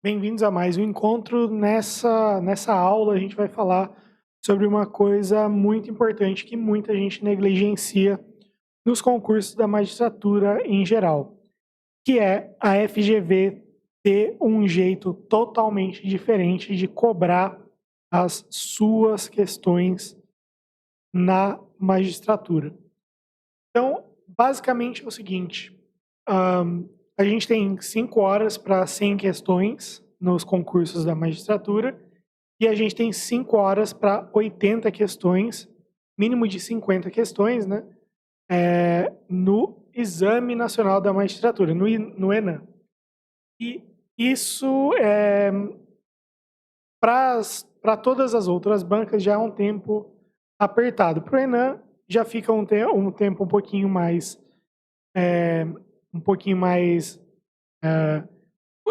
Bem-vindos a mais um encontro. Nessa aula, a gente vai falar sobre uma coisa muito importante que muita gente negligencia nos concursos da magistratura em geral, que é a FGV ter um jeito totalmente diferente de cobrar as suas questões na magistratura. Então, basicamente é o seguinte: a gente tem 5 horas para 100 questões nos concursos da magistratura e a gente tem 5 horas para 80 questões, mínimo de 50 questões, né? No Exame Nacional da Magistratura, no ENAM. E isso, para todas as outras bancas, já é um tempo apertado. Para o ENAM, já fica um tempo um pouquinho mais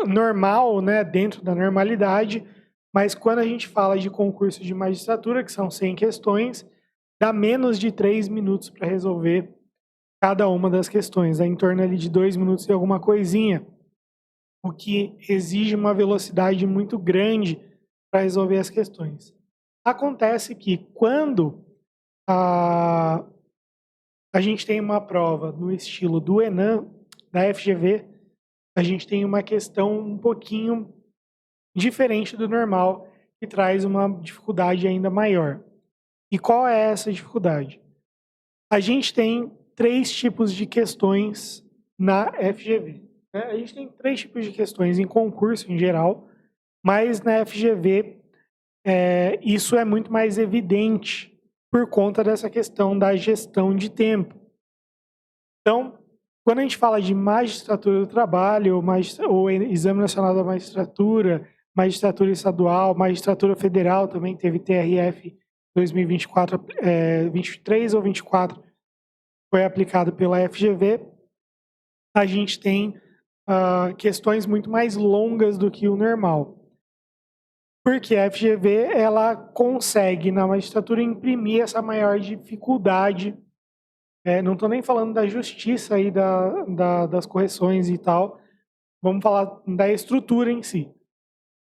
normal, né, dentro da normalidade, mas quando a gente fala de concurso de magistratura, que são 100 questões, dá menos de 3 minutos para resolver cada uma das questões, é em torno ali de 2 minutos e alguma coisinha, o que exige uma velocidade muito grande para resolver as questões. Acontece que quando a, a gente tem uma prova no estilo do ENAM, da FGV, a gente tem uma questão um pouquinho diferente do normal, que traz uma dificuldade ainda maior. E qual é essa dificuldade? A gente tem 3 tipos de questões na FGV. Né? A gente tem 3 tipos de questões em concurso em geral, mas na FGV isso é muito mais evidente por conta dessa questão da gestão de tempo. Então, quando a gente fala de magistratura do trabalho, ou Exame Nacional da Magistratura, magistratura estadual, magistratura federal, também teve TRF 2024, 23 ou 24, foi aplicado pela FGV, a gente tem questões muito mais longas do que o normal. Porque a FGV, ela consegue, na magistratura, imprimir essa maior dificuldade. Não estou nem falando da justiça e das correções e tal, vamos falar da estrutura em si.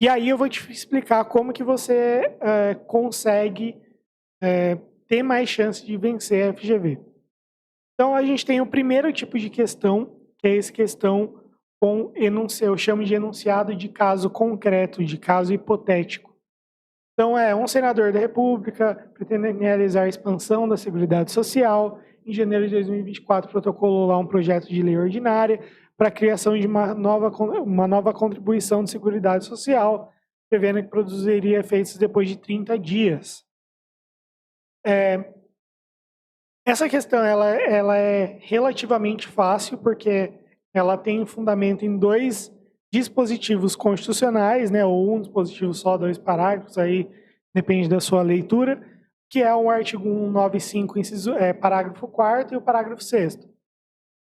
E aí eu vou te explicar como que você consegue ter mais chance de vencer a FGV. Então a gente tem o primeiro tipo de questão, que é essa questão com enunciado, eu chamo de enunciado de caso concreto, de caso hipotético. Então um senador da República pretende realizar a expansão da Seguridade Social. Em janeiro de 2024, protocolou lá um projeto de lei ordinária para a criação de uma nova contribuição de Seguridade Social, prevendo que produziria efeitos depois de 30 dias. Essa questão ela é relativamente fácil, porque ela tem fundamento em 2 dispositivos constitucionais, né, ou um dispositivo só, 2 parágrafos, aí depende da sua leitura, que é o artigo 195, parágrafo 4º e o parágrafo 6º.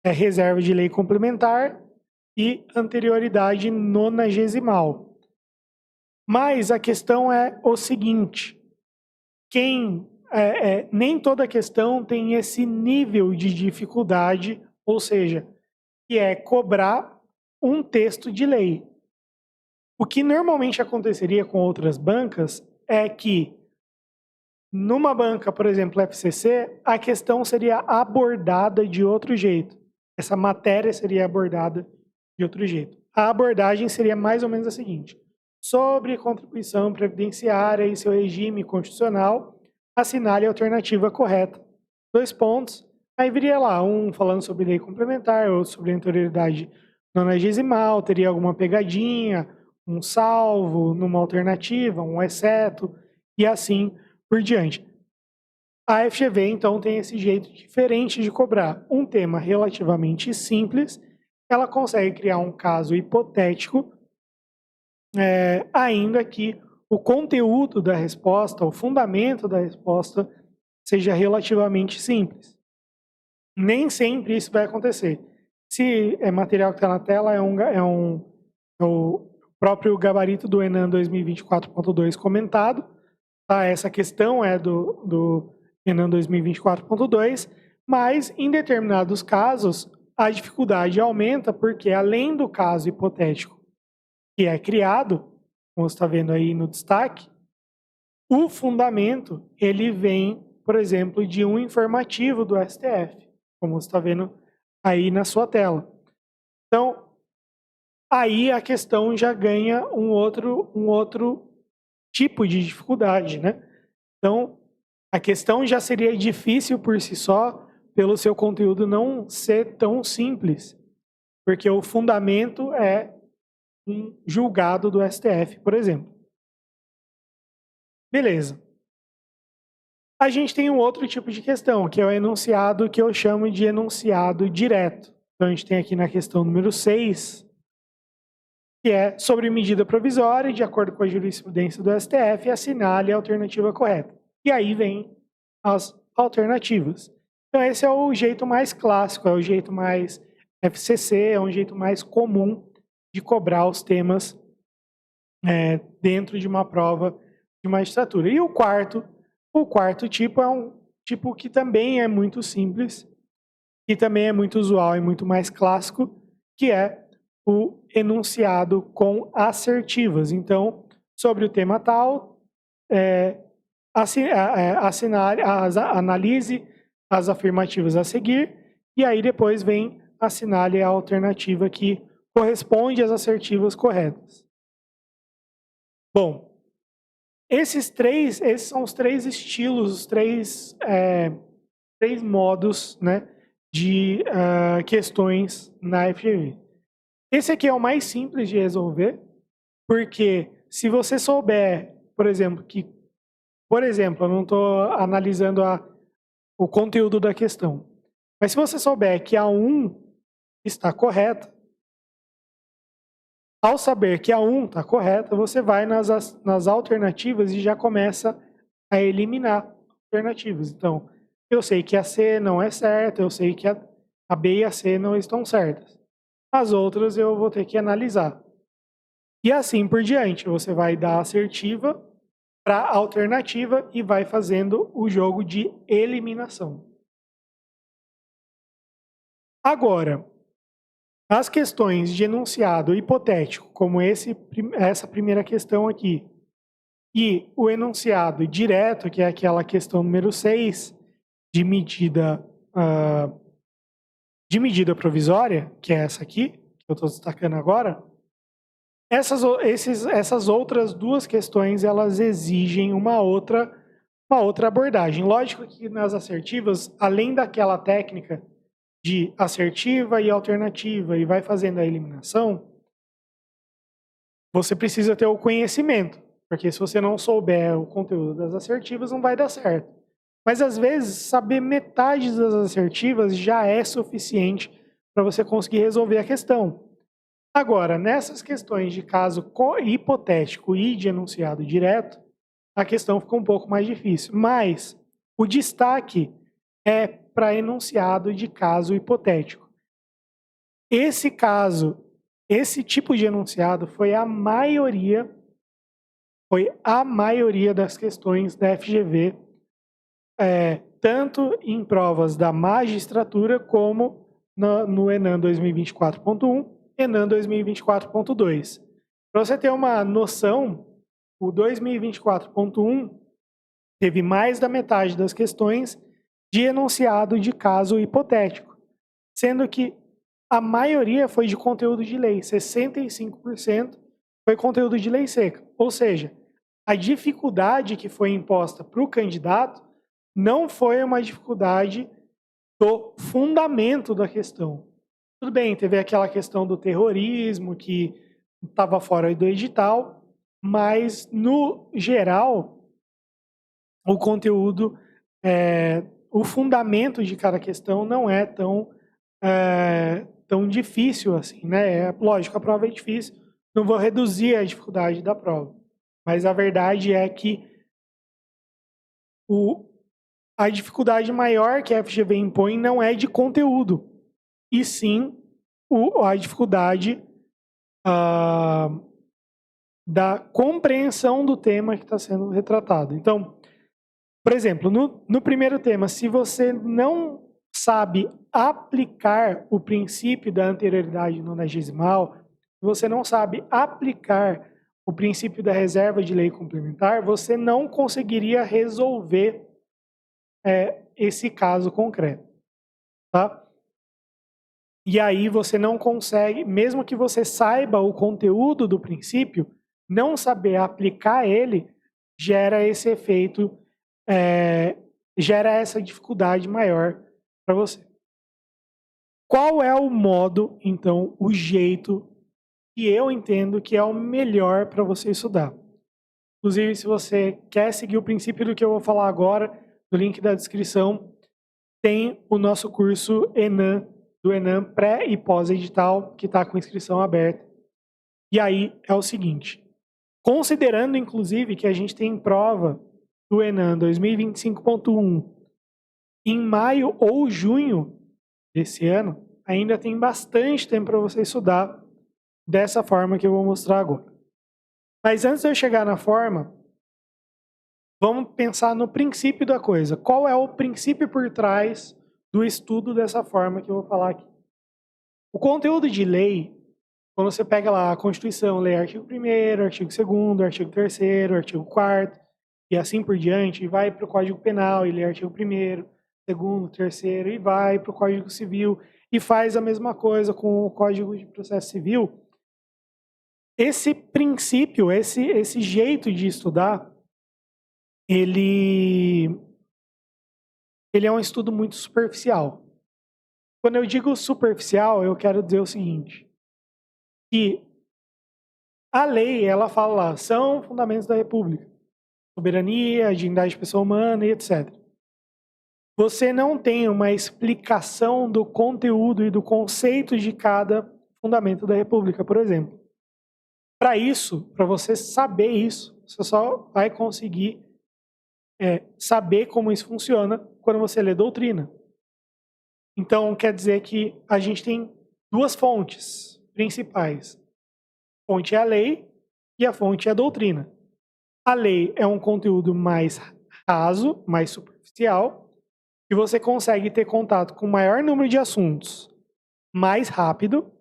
Reserva de lei complementar e anterioridade nonagesimal. Mas a questão é o seguinte: nem toda questão tem esse nível de dificuldade, ou seja, que é cobrar um texto de lei. O que normalmente aconteceria com outras bancas é que, numa banca, por exemplo, FCC, a questão seria abordada de outro jeito. Essa matéria seria abordada de outro jeito. A abordagem seria mais ou menos a seguinte: sobre contribuição previdenciária e seu regime constitucional, assinale a alternativa correta. 2 pontos. Aí viria lá, um falando sobre lei complementar, outro sobre anterioridade nonagesimal, teria alguma pegadinha, um salvo numa alternativa, um exceto, e assim por diante. A FGV, então, tem esse jeito diferente de cobrar. Um tema relativamente simples, ela consegue criar um caso hipotético, ainda que o conteúdo da resposta, o fundamento da resposta, seja relativamente simples. Nem sempre isso vai acontecer. Se é material que está na tela, é o próprio gabarito do ENAM 2024.2 comentado. Tá? Essa questão é do ENAM 2024.2, mas em determinados casos a dificuldade aumenta porque, além do caso hipotético que é criado, como você está vendo aí no destaque, o fundamento ele vem, por exemplo, de um informativo do STF, como você está vendo aí na sua tela. Então, aí a questão já ganha um outro tipo de dificuldade, né? Então, a questão já seria difícil por si só, pelo seu conteúdo não ser tão simples, porque o fundamento é um julgado do STF, por exemplo. Beleza. A gente tem um outro tipo de questão, que é o enunciado que eu chamo de enunciado direto. Então, a gente tem aqui na questão número 6, que é sobre medida provisória, de acordo com a jurisprudência do STF, assinale a alternativa correta. E aí vem as alternativas. Então, esse é o jeito mais clássico, é o jeito mais FCC, é um jeito mais comum de cobrar os temas dentro de uma prova de magistratura. E o quarto tipo é um tipo que também é muito simples, que também é muito usual e muito mais clássico, que é o enunciado com assertivas. Então, sobre o tema tal, analise as afirmativas a seguir, e aí depois vem assinale a alternativa que corresponde às assertivas corretas. Bom, esses são os três estilos, os três modos, né, de questões na FGV. Esse aqui é o mais simples de resolver, porque se você souber, por exemplo, eu não estou analisando o conteúdo da questão, mas se você souber que a 1 está correta, ao saber que a 1 está correta, você vai nas alternativas e já começa a eliminar alternativas. Então, eu sei que a C não é certa, eu sei que a B e a C não estão certas. As outras eu vou ter que analisar. E assim por diante, você vai dar assertiva para alternativa e vai fazendo o jogo de eliminação. Agora, as questões de enunciado hipotético, como essa primeira questão aqui, e o enunciado direto, que é aquela questão número 6, de medida provisória, que é essa aqui, que eu estou destacando agora, essas outras duas questões, elas exigem uma outra abordagem. Lógico que nas assertivas, além daquela técnica de assertiva e alternativa, e vai fazendo a eliminação, você precisa ter o conhecimento, porque se você não souber o conteúdo das assertivas, não vai dar certo. Mas às vezes, saber metade das assertivas já é suficiente para você conseguir resolver a questão. Agora, nessas questões de caso hipotético e de enunciado direto, a questão fica um pouco mais difícil. Mas o destaque é para enunciado de caso hipotético. Esse tipo de enunciado foi a maioria das questões da FGV, tanto em provas da magistratura como no ENAM 2024.1, ENAM 2024.2. Para você ter uma noção, o 2024.1 teve mais da metade das questões de enunciado de caso hipotético, sendo que a maioria foi de conteúdo de lei, 65% foi conteúdo de lei seca. Ou seja, a dificuldade que foi imposta para o candidato não foi uma dificuldade do fundamento da questão. Tudo bem, teve aquela questão do terrorismo que estava fora do edital, mas, no geral, o conteúdo, o fundamento de cada questão não é tão difícil assim, né? Lógico, a prova é difícil, não vou reduzir a dificuldade da prova, mas a verdade é que a dificuldade maior que a FGV impõe não é de conteúdo, e sim a dificuldade da compreensão do tema que está sendo retratado. Então, por exemplo, no primeiro tema, se você não sabe aplicar o princípio da anterioridade nonagesimal, se você não sabe aplicar o princípio da reserva de lei complementar, você não conseguiria resolver esse caso concreto, tá? E aí você não consegue, mesmo que você saiba o conteúdo do princípio, não saber aplicar ele gera esse efeito, gera essa dificuldade maior para você. Qual é o modo, então, o jeito que eu entendo que é o melhor para você estudar? Inclusive, se você quer seguir o princípio do que eu vou falar agora, no link da descrição, tem o nosso curso do Enam pré e pós-edital, que está com inscrição aberta. E aí é o seguinte, considerando inclusive que a gente tem prova do Enam 2025.1 em maio ou junho desse ano, ainda tem bastante tempo para você estudar dessa forma que eu vou mostrar agora. Mas antes de eu chegar na forma, vamos pensar no princípio da coisa. Qual é o princípio por trás do estudo dessa forma que eu vou falar aqui? O conteúdo de lei, quando você pega lá a Constituição, lê artigo 1º, artigo 2º, artigo 3º, artigo 4º, e assim por diante, e vai para o Código Penal e lê artigo 1º, 2º, 3º, e vai para o Código Civil, e faz a mesma coisa com o Código de Processo Civil. Esse princípio, esse jeito de estudar, ele é um estudo muito superficial. Quando eu digo superficial, eu quero dizer o seguinte, que a lei, ela fala lá, são fundamentos da República, soberania, dignidade de pessoa humana e etc. Você não tem uma explicação do conteúdo e do conceito de cada fundamento da República, por exemplo. Para isso, para você saber isso, você só vai conseguir saber como isso funciona quando você lê doutrina. Então, quer dizer que a gente tem duas fontes principais. A fonte é a lei e a fonte é a doutrina. A lei é um conteúdo mais raso, mais superficial, e você consegue ter contato com o maior número de assuntos mais rápido,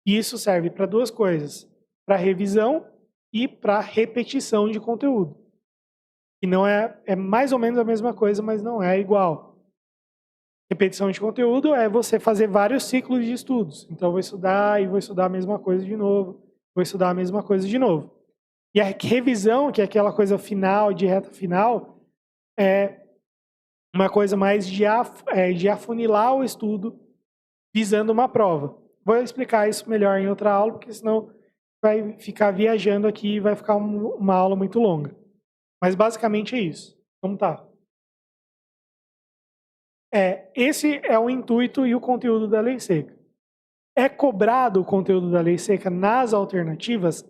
e isso serve para duas coisas, para revisão e para repetição de conteúdo. E não é mais ou menos a mesma coisa, mas não é igual. Repetição de conteúdo é você fazer vários ciclos de estudos. Então, eu vou estudar e vou estudar a mesma coisa de novo, vou estudar a mesma coisa de novo. E a revisão, que é aquela coisa final, de reta final, é uma coisa mais de afunilar o estudo visando uma prova. Vou explicar isso melhor em outra aula, porque senão vai ficar viajando aqui e vai ficar uma aula muito longa. Mas basicamente é isso. Vamos tá. Esse é o intuito e o conteúdo da lei seca. É cobrado o conteúdo da lei seca nas alternativas?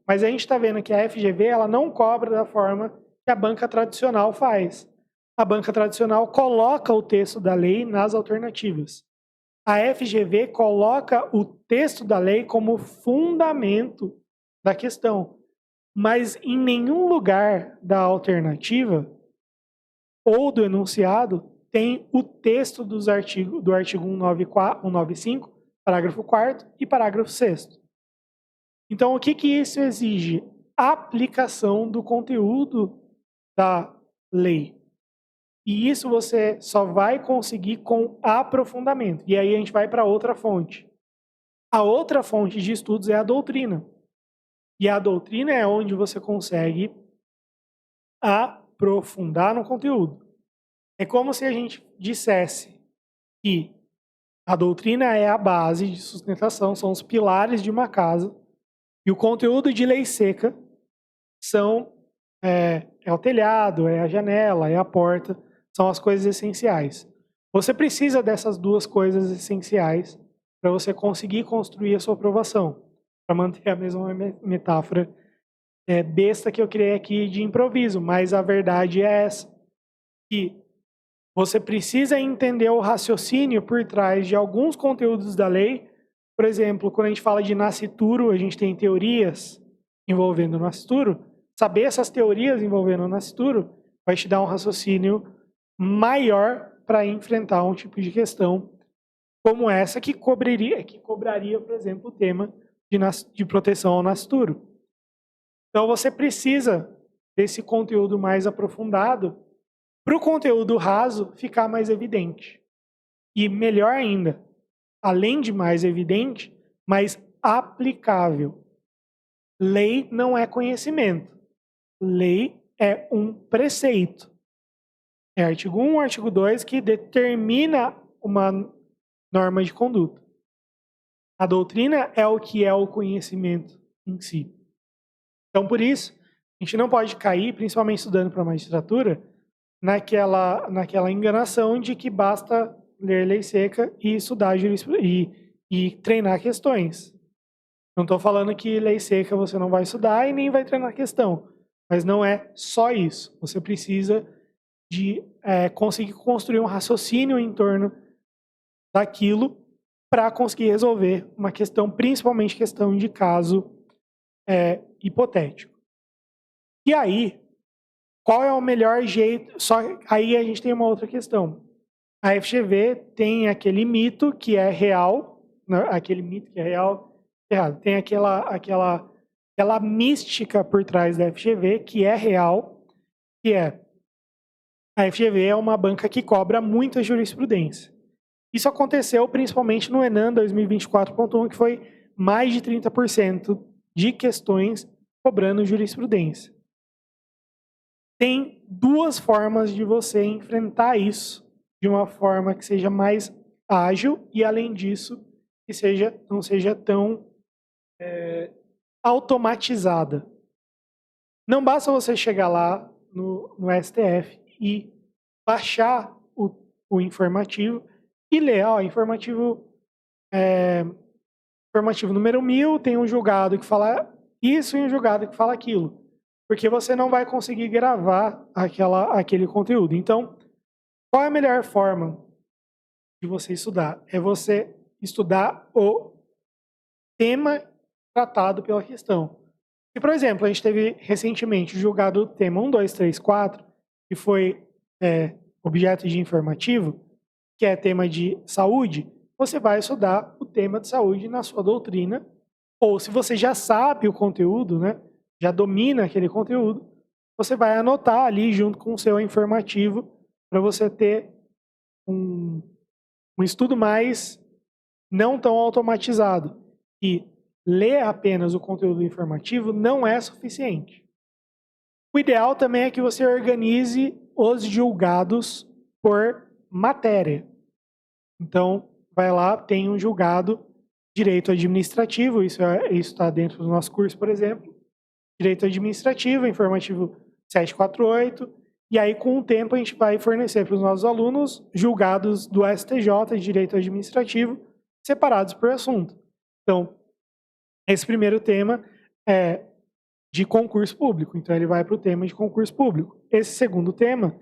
Mas a gente está vendo que a FGV ela não cobra da forma que a banca tradicional faz. A banca tradicional coloca o texto da lei nas alternativas. A FGV coloca o texto da lei como fundamento da questão. Mas em nenhum lugar da alternativa ou do enunciado tem o texto do artigo 195, parágrafo 4º e parágrafo 6º. Então, o que isso exige? Aplicação do conteúdo da lei. E isso você só vai conseguir com aprofundamento. E aí a gente vai para outra fonte. A outra fonte de estudos é a doutrina. E a doutrina é onde você consegue aprofundar no conteúdo. É como se a gente dissesse que a doutrina é a base de sustentação, são os pilares de uma casa, e o conteúdo de lei seca é o telhado, é a janela, é a porta, são as coisas essenciais. Você precisa dessas duas coisas essenciais para você conseguir construir a sua aprovação, para manter a mesma metáfora besta que eu criei aqui de improviso, mas a verdade é essa, que você precisa entender o raciocínio por trás de alguns conteúdos da lei. Por exemplo, quando a gente fala de nascituro, a gente tem teorias envolvendo o nascituro. Saber essas teorias envolvendo o nascituro vai te dar um raciocínio maior para enfrentar um tipo de questão como essa que cobraria, por exemplo, o tema de proteção ao nascituro. Então você precisa desse conteúdo mais aprofundado para o conteúdo raso ficar mais evidente. E melhor ainda, além de mais evidente, mais aplicável. Lei não é conhecimento. Lei é um preceito. É artigo 1, artigo 2 que determina uma norma de conduta. A doutrina é o que é o conhecimento em si. Então, por isso, a gente não pode cair, principalmente estudando para a magistratura, naquela enganação de que basta ler lei seca e estudar e treinar questões. Não estou falando que lei seca você não vai estudar e nem vai treinar questão. Mas não é só isso. Você precisa de conseguir construir um raciocínio em torno daquilo para conseguir resolver uma questão, principalmente questão de caso hipotético. E aí, qual é o melhor jeito? Só aí a gente tem uma outra questão. A FGV tem aquele mito que é real, né? Aquele mito que é real, errado. Tem aquela mística por trás da FGV que é real, que é a FGV é uma banca que cobra muita jurisprudência. Isso aconteceu principalmente no ENAM 2024.1, que foi mais de 30% de questões cobrando jurisprudência. Tem duas formas de você enfrentar isso de uma forma que seja mais ágil e, além disso, que não seja tão automatizada. Não basta você chegar lá no STF e baixar o informativo e ler, informativo número 1000, tem um julgado que fala isso e um julgado que fala aquilo. Porque você não vai conseguir gravar aquele conteúdo. Então, qual é a melhor forma de você estudar? É você estudar o tema tratado pela questão. E, por exemplo, a gente teve recentemente julgado o tema 1, 2, 3, 4, que foi objeto de informativo, que é tema de saúde. Você vai estudar o tema de saúde na sua doutrina, ou se você já sabe o conteúdo, né, já domina aquele conteúdo, você vai anotar ali junto com o seu informativo para você ter um estudo mais não tão automatizado. E ler apenas o conteúdo informativo não é suficiente. O ideal também é que você organize os julgados por matéria. Então, vai lá, tem um julgado, direito administrativo, isso está dentro do nosso curso, por exemplo, direito administrativo, informativo 748, e aí com o tempo a gente vai fornecer para os nossos alunos julgados do STJ de direito administrativo separados por assunto. Então, esse primeiro tema é de concurso público, então ele vai para o tema de concurso público. Esse segundo tema,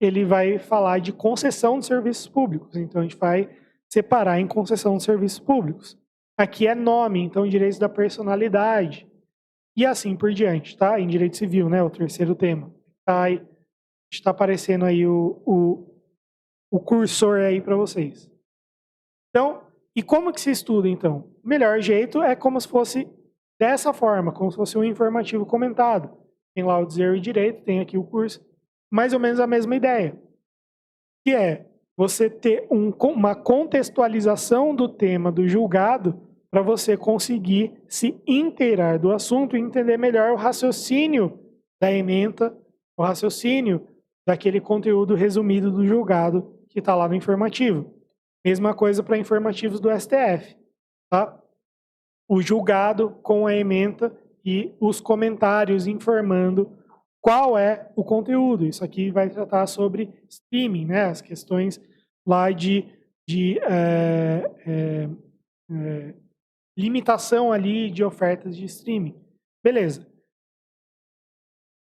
ele vai falar de concessão de serviços públicos, então a gente vai separar em concessão de serviços públicos. Aqui é nome, então direitos da personalidade, e assim por diante, tá? Em direito civil, né? O terceiro tema. Está aparecendo aí o cursor aí para vocês. Então, e como que se estuda, então? O melhor jeito é como se fosse dessa forma, como se fosse um informativo comentado. Tem lá o dizer e direito, tem aqui o curso, mais ou menos a mesma ideia. Que é você ter uma contextualização do tema do julgado para você conseguir se inteirar do assunto e entender melhor o raciocínio da ementa, o raciocínio daquele conteúdo resumido do julgado que está lá no informativo. Mesma coisa para informativos do STF. Tá? O julgado com a ementa e os comentários informando qual é o conteúdo. Isso aqui vai tratar sobre streaming, né? As questões lá de limitação ali de ofertas de streaming. Beleza.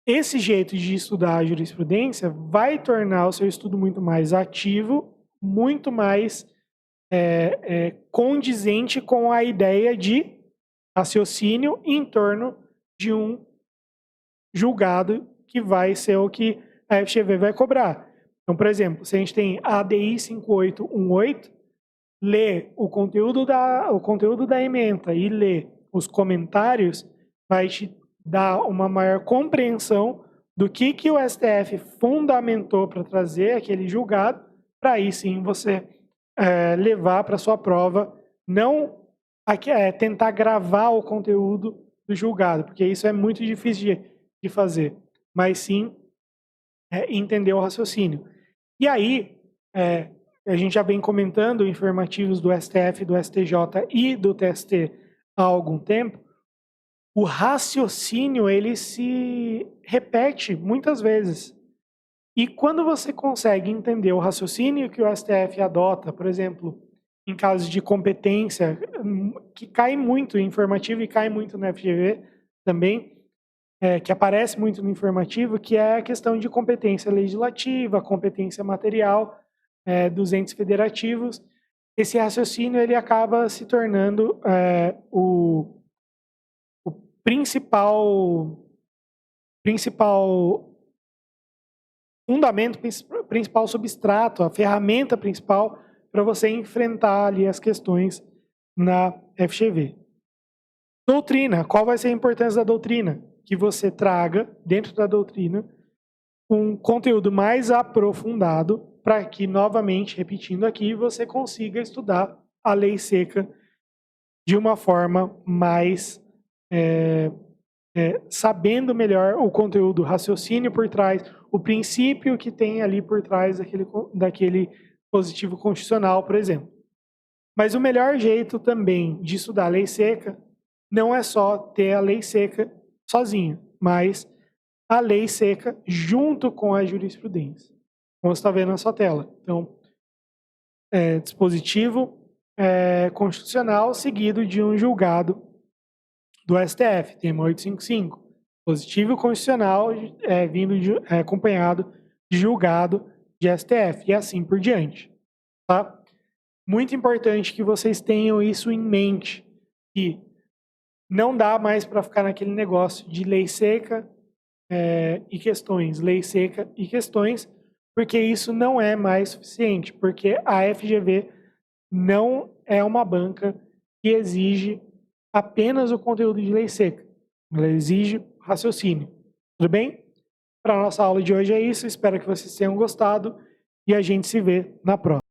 Esse jeito de estudar a jurisprudência vai tornar o seu estudo muito mais ativo, muito mais condizente com a ideia de raciocínio em torno de um julgado que vai ser o que a FGV vai cobrar. Então, por exemplo, se a gente tem a ADI 5818, ler o conteúdo da ementa e ler os comentários, vai te dar uma maior compreensão do que o STF fundamentou para trazer aquele julgado, para aí sim você levar para sua prova, não tentar gravar o conteúdo do julgado, porque isso é muito difícil de fazer, mas sim entender o raciocínio. E aí, a gente já vem comentando informativos do STF, do STJ e do TST há algum tempo, o raciocínio ele se repete muitas vezes. E quando você consegue entender o raciocínio que o STF adota, por exemplo, em casos de competência, que cai muito em informativo e cai muito no FGV também, que aparece muito no informativo, que é a questão de competência legislativa, competência material dos entes federativos. Esse raciocínio ele acaba se tornando o principal fundamento, principal substrato, a ferramenta principal para você enfrentar ali as questões na FGV. Doutrina, qual vai ser a importância da doutrina? Que você traga dentro da doutrina um conteúdo mais aprofundado para que, novamente, repetindo aqui, você consiga estudar a lei seca de uma forma mais sabendo melhor o conteúdo, o raciocínio por trás, o princípio que tem ali por trás daquele dispositivo constitucional, por exemplo. Mas o melhor jeito também de estudar a lei seca não é só ter a lei seca sozinha, mas a lei seca junto com a jurisprudência. Como você está vendo na sua tela. Então, dispositivo constitucional seguido de um julgado do STF, tema 855. Dispositivo constitucional acompanhado de julgado de STF e assim por diante. Tá? Muito importante que vocês tenham isso em mente, que não dá mais para ficar naquele negócio de lei seca e questões, lei seca e questões, porque isso não é mais suficiente, porque a FGV não é uma banca que exige apenas o conteúdo de lei seca, ela exige raciocínio. Tudo bem? Para a nossa aula de hoje é isso, espero que vocês tenham gostado e a gente se vê na próxima.